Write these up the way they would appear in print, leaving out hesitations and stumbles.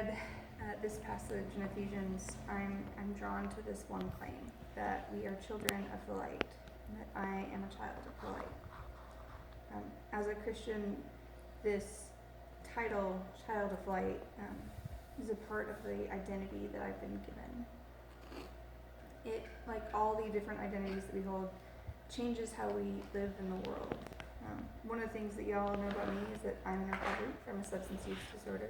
read this passage in Ephesians, I'm drawn to this one claim, that we are children of the light, and that I am a child of the light. As a Christian, this title, child of light, is a part of the identity that I've been given. It, like all the different identities that we hold, changes how we live in the world. One of the things that y'all know about me is that I'm in recovery from a substance use disorder.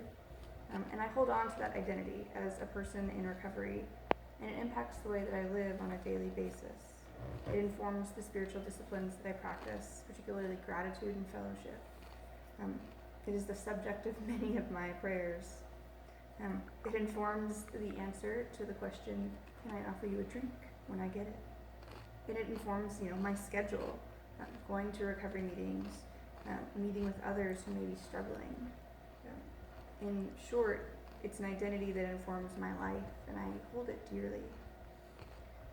And I hold on to that identity as a person in recovery, and it impacts the way that I live on a daily basis. It informs the spiritual disciplines that I practice, particularly gratitude and fellowship. It is the subject of many of my prayers. It informs the answer to the question, can I offer you a drink when I get it? And it informs, my schedule, going to recovery meetings, meeting with others who may be struggling. In short, it's an identity that informs my life, and I hold it dearly.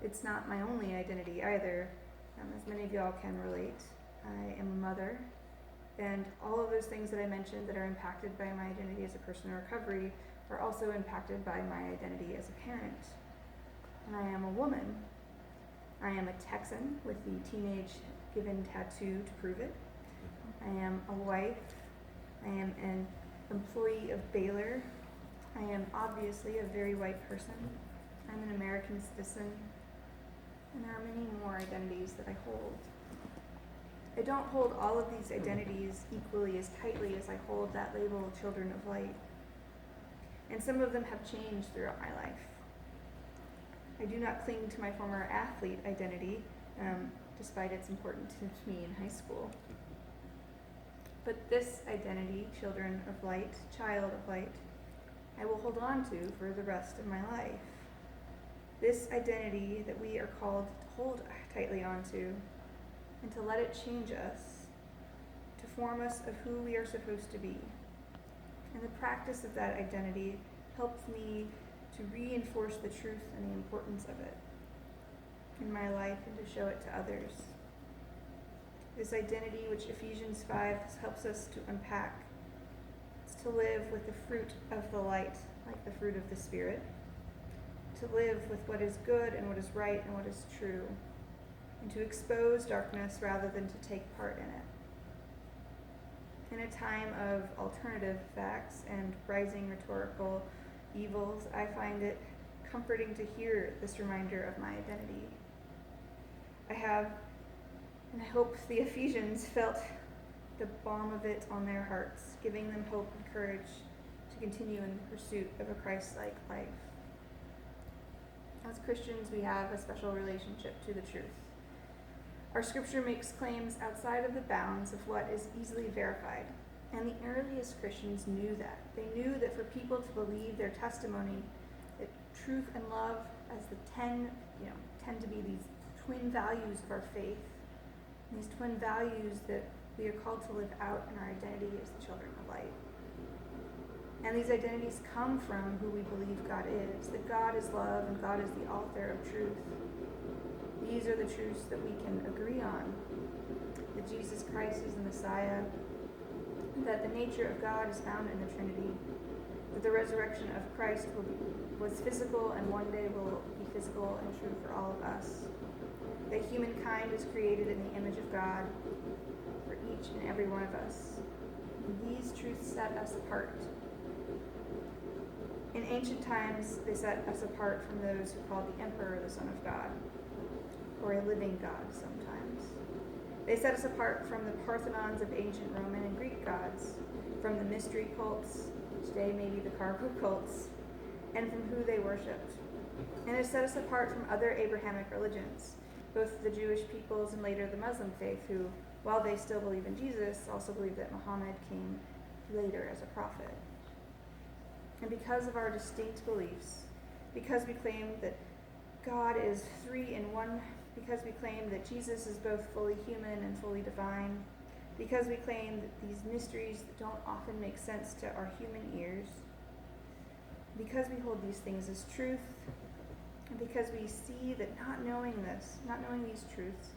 It's not my only identity either. As many of y'all can relate, I am a mother, and all of those things that I mentioned that are impacted by my identity as a person in recovery are also impacted by my identity as a parent. And I am a woman. I am a Texan with the teenage given tattoo to prove it. I am a wife. I am an employee of Baylor. I am obviously a very white person. I'm an American citizen. And there are many more identities that I hold. I don't hold all of these identities equally as tightly as I hold that label, children of light. And some of them have changed throughout my life. I do not cling to my former athlete identity, despite its importance to me in high school. But this identity, children of light, child of light, I will hold on to for the rest of my life. This identity that we are called to hold tightly onto, and to let it change us, to form us of who we are supposed to be. And the practice of that identity helps me to reinforce the truth and the importance of it in my life and to show it to others. This identity, which Ephesians 5 helps us to unpack, is to live with the fruit of the light, like the fruit of the Spirit, to live with what is good and what is right and what is true, and to expose darkness rather than to take part in it. In a time of alternative facts and rising rhetorical evils, I find it comforting to hear this reminder of my identity. I have, and I hope the Ephesians felt the balm of it on their hearts, giving them hope and courage to continue in the pursuit of a Christ-like life. As Christians, we have a special relationship to the truth. Our scripture makes claims outside of the bounds of what is easily verified, and the earliest Christians knew that. They knew that for people to believe their testimony, that truth and love as the tend to be these twin values of our faith, and these twin values that we are called to live out in our identity as the children of light. And these identities come from who we believe God is, that God is love and God is the author of truth. These are the truths that we can agree on, that Jesus Christ is the Messiah, that the nature of God is found in the Trinity, that the resurrection of Christ was physical and one day will be physical and true for all of us, that humankind is created in the image of God for each and every one of us. And these truths set us apart. In ancient times, they set us apart from those who called the emperor the Son of God, or a living God sometimes. They set us apart from the Parthenons of ancient Roman and Greek gods, from the mystery cults, today maybe the cargo cults, and from who they worshipped. And it set us apart from other Abrahamic religions, both the Jewish peoples and later the Muslim faith, who, while they still believe in Jesus, also believe that Muhammad came later as a prophet. And because of our distinct beliefs, because we claim that God is three in one, because we claim that Jesus is both fully human and fully divine, because we claim that these mysteries that don't often make sense to our human ears, because we hold these things as truth, and because we see that not knowing these truths,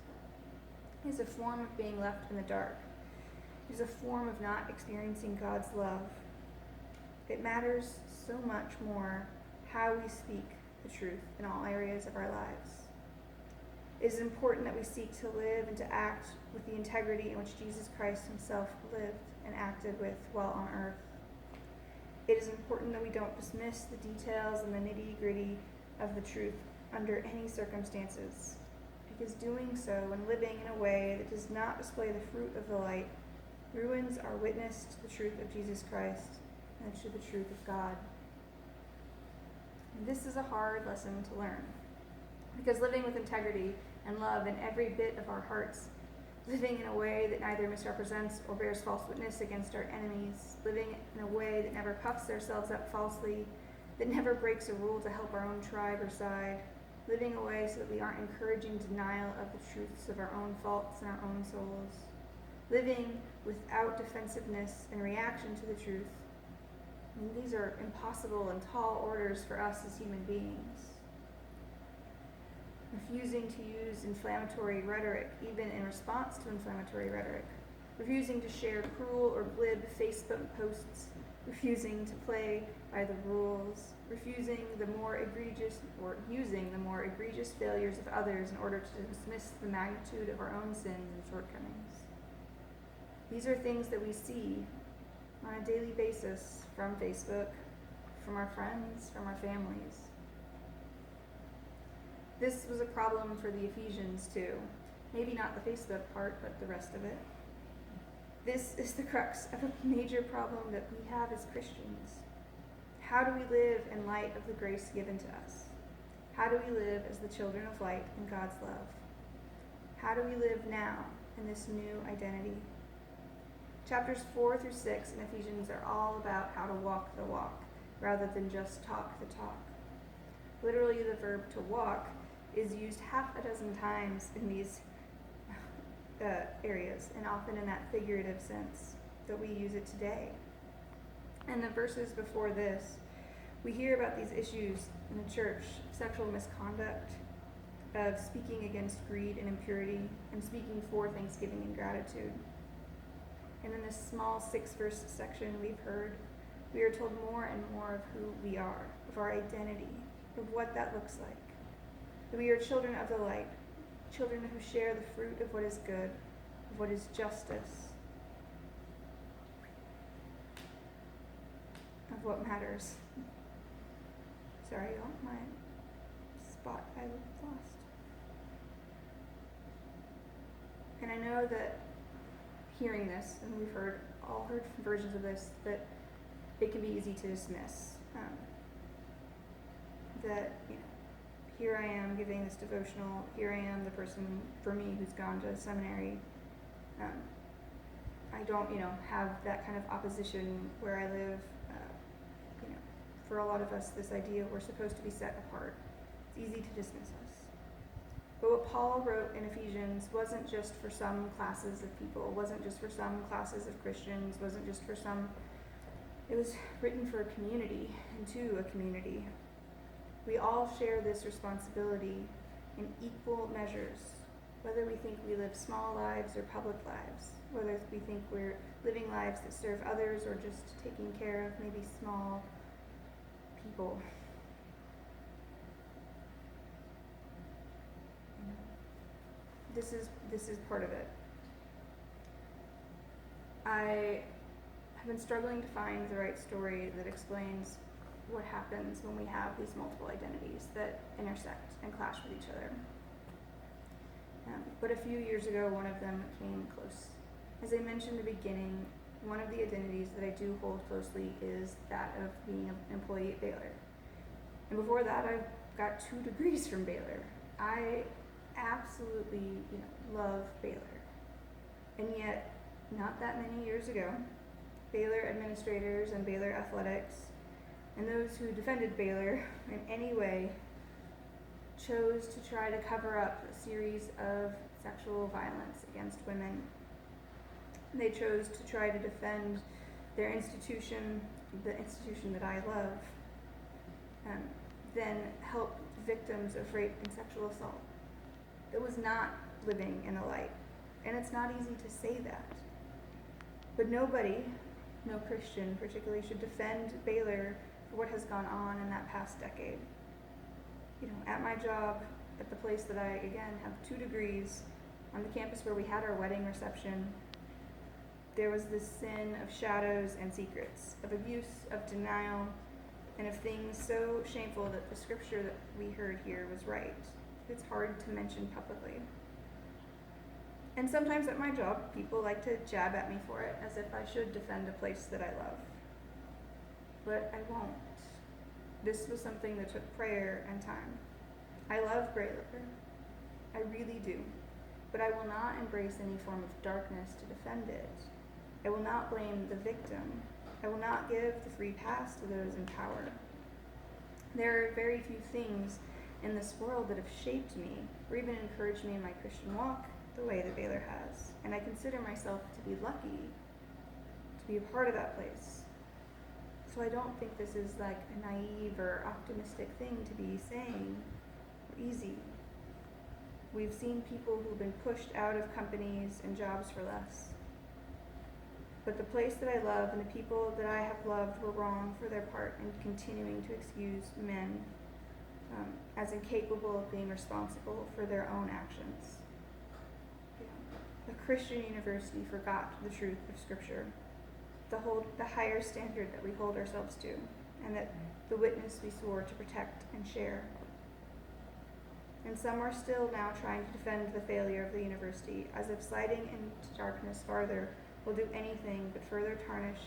is a form of being left in the dark. It is a form of not experiencing God's love. it matters so much more how we speak the truth in all areas of our lives. It is important that we seek to live and to act with the integrity in which Jesus Christ himself lived and acted with while on earth. It is important that we don't dismiss the details and the nitty-gritty of the truth under any circumstances, because doing so and living in a way that does not display the fruit of the light ruins our witness to the truth of Jesus Christ and to the truth of God. And this is a hard lesson to learn, because living with integrity and love in every bit of our hearts, living in a way that neither misrepresents or bears false witness against our enemies, living in a way that never puffs ourselves up falsely, that never breaks a rule to help our own tribe or side, living a way so that we aren't encouraging denial of the truths of our own faults and our own souls, living without defensiveness and reaction to the truth. And these are impossible and tall orders for us as human beings. Refusing to use inflammatory rhetoric, even in response to inflammatory rhetoric, refusing to share cruel or glib Facebook posts, refusing to play by the rules, refusing the more egregious or using the more egregious failures of others in order to dismiss the magnitude of our own sins and shortcomings. These are things that we see on a daily basis from Facebook, from our friends, from our families. This was a problem for the Ephesians too. Maybe not the Facebook part, but the rest of it. This is the crux of a major problem that we have as Christians. How do we live in light of the grace given to us? How do we live as the children of light in God's love? How do we live now in this new identity? Chapters 4 through 6 in Ephesians are all about how to walk the walk rather than just talk the talk. Literally, the verb to walk is used half a dozen times in these areas, and often in that figurative sense that we use it today. And the verses before this, we hear about these issues in the church: sexual misconduct, of speaking against greed and impurity, and speaking for thanksgiving and gratitude. And in this small 6-verse section we are told more and more of who we are, of our identity, of what that looks like. That we are children of the light, children who share the fruit of what is good, of what is justice, of what matters. Sorry, y'all, my spot I lost. And I know that hearing this, and we've all heard versions of this, that it can be easy to dismiss. That, here I am giving this devotional, here I am the person, for me, who's gone to seminary. I don't, have that kind of opposition where I live. For a lot of us, this idea we're supposed to be set apart. It's easy to dismiss us. But what Paul wrote in Ephesians wasn't just for some classes of people, wasn't just for some classes of Christians, wasn't just for some. It was written for a community and to a community. We all share this responsibility in equal measures, whether we think we live small lives or public lives, whether we think we're living lives that serve others or just taking care of maybe small people. This is part of it. I have been struggling to find the right story that explains what happens when we have these multiple identities that intersect and clash with each other. But a few years ago, one of them came close. As I mentioned in the beginning, one of the identities that I do hold closely is that of being an employee at Baylor. And before that, I got 2 degrees from Baylor. I absolutely, love Baylor. And yet, not that many years ago, Baylor administrators and Baylor athletics and those who defended Baylor in any way chose to try to cover up a series of sexual violence against women. They chose to try to defend their institution, the institution that I love, then help victims of rape and sexual assault. It was not living in the light. And it's not easy to say that. But nobody No Christian particularly should defend Baylor for what has gone on in that past decade. At my job, at the place that I, again, have 2 degrees, on the campus where we had our wedding reception, there was this sin of shadows and secrets, of abuse, of denial, and of things so shameful that the scripture that we heard here was right. It's hard to mention publicly. And sometimes at my job, people like to jab at me for it, as if I should defend a place that I love. But I won't. This was something that took prayer and time. I love Baylor. I really do. But I will not embrace any form of darkness to defend it. I will not blame the victim. I will not give the free pass to those in power. There are very few things in this world that have shaped me, or even encouraged me in my Christian walk the way that Baylor has. And I consider myself to be lucky to be a part of that place. So I don't think this is like a naive or optimistic thing to be saying, or easy. We've seen people who've been pushed out of companies and jobs for less. But the place that I love and the people that I have loved were wrong for their part in continuing to excuse men as incapable of being responsible for their own actions. The Christian university forgot the truth of Scripture, the higher standard that we hold ourselves to, and that the witness we swore to protect and share. And some are still now trying to defend the failure of the university, as if sliding into darkness farther will do anything but further tarnish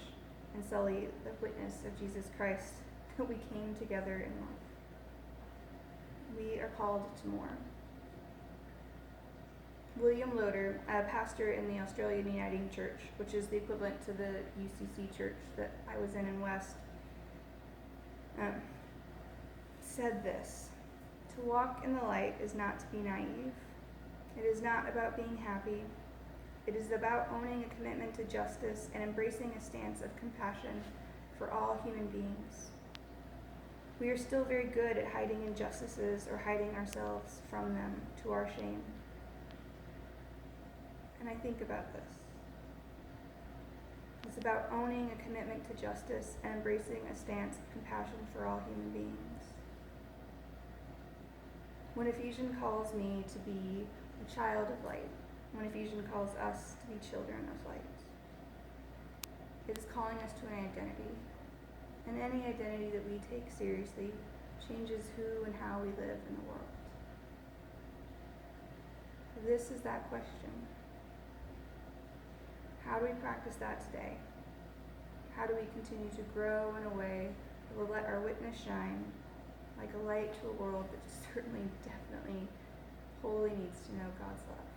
and sully the witness of Jesus Christ that we came together in love. We are called to more. William Loader, a pastor in the Australian Uniting Church, which is the equivalent to the UCC church that I was in West, said this: "To walk in the light is not to be naive. It is not about being happy. It is about owning a commitment to justice and embracing a stance of compassion for all human beings. We are still very good at hiding injustices or hiding ourselves from them to our shame." And I think about this. It's about owning a commitment to justice and embracing a stance of compassion for all human beings. When Ephesians calls me to be a child of light, when Ephesians calls us to be children of light, it is calling us to an identity. And any identity that we take seriously changes who and how we live in the world. This is that question. How do we practice that today? How do we continue to grow in a way that will let our witness shine like a light to a world that certainly, definitely, wholly needs to know God's love?